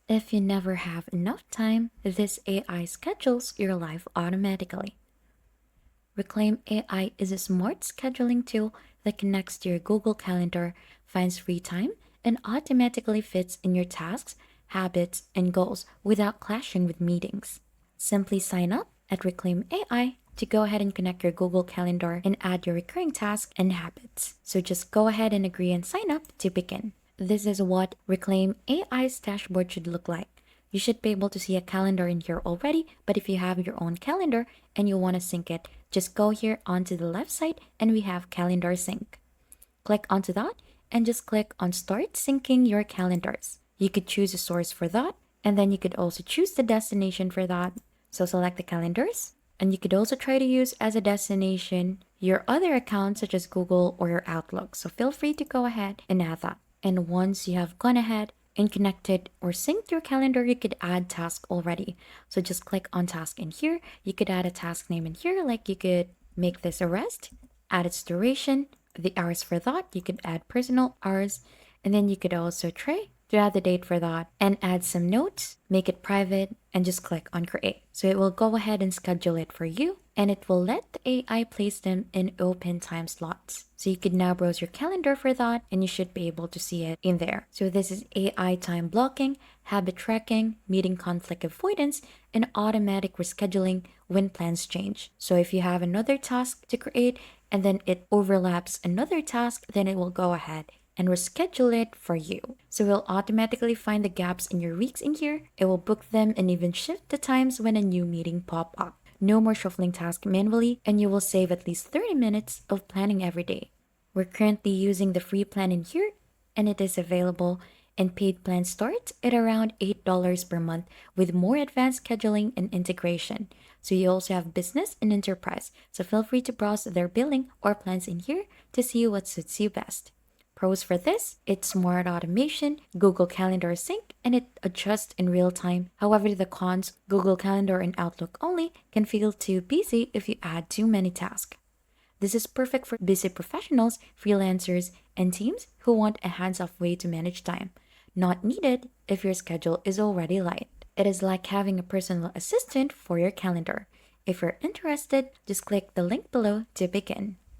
If you never have enough time, this AI schedules your life automatically. Reclaim AI is a smart scheduling tool that connects to your Google Calendar, finds free time, and automatically fits in your tasks, habits, and goals without clashing with meetings. Simply sign up at Reclaim AI to go ahead and connect your Google Calendar and add your recurring tasks and habits. So just go ahead and agree and sign up to begin. This is what Reclaim AI's dashboard should look like. You should be able to see a calendar in here already, but if you have your own calendar and you want to sync it, just go here onto the left side and we have calendar sync. Click onto that and just click on start syncing your calendars. You could choose a source for that and then you could also choose the destination for that. So select the calendars and you could also try to use as a destination your other accounts such as Google or your Outlook. So feel free to go ahead and add that. And once you have gone ahead and connected or synced your calendar, you could add task already. So just click on task in here. You could add a task name in here, like you could make this a rest, add its duration, the hours for that. You could add personal hours, and then you could also try to add the date for that and add some notes, make it private, and just click on create. So it will go ahead and schedule it for you and it will let the AI place them in open time slots. So you could now browse your calendar for that and you should be able to see it in there. So this is AI time blocking, habit tracking, meeting conflict avoidance, and automatic rescheduling when plans change. So if you have another task to create and then it overlaps another task, then it will go ahead and reschedule it for you. So it will automatically find the gaps in your weeks in here. It will book them and even shift the times when a new meeting pop up. No more shuffling tasks manually, and you will save at least 30 minutes of planning every day. We're currently using the free plan in here, and it is available, and paid plans start at around $8 per month with more advanced scheduling and integration. So you also have business and enterprise, so feel free to browse their billing or plans in here to see what suits you best. Pros for this, it's smart automation, Google Calendar sync, and it adjusts in real time. However, the cons, Google Calendar and Outlook only, can feel too busy if you add too many tasks. This is perfect for busy professionals, freelancers, and teams who want a hands-off way to manage time. Not needed if your schedule is already light. It is like having a personal assistant for your calendar. If you're interested, just click the link below to begin.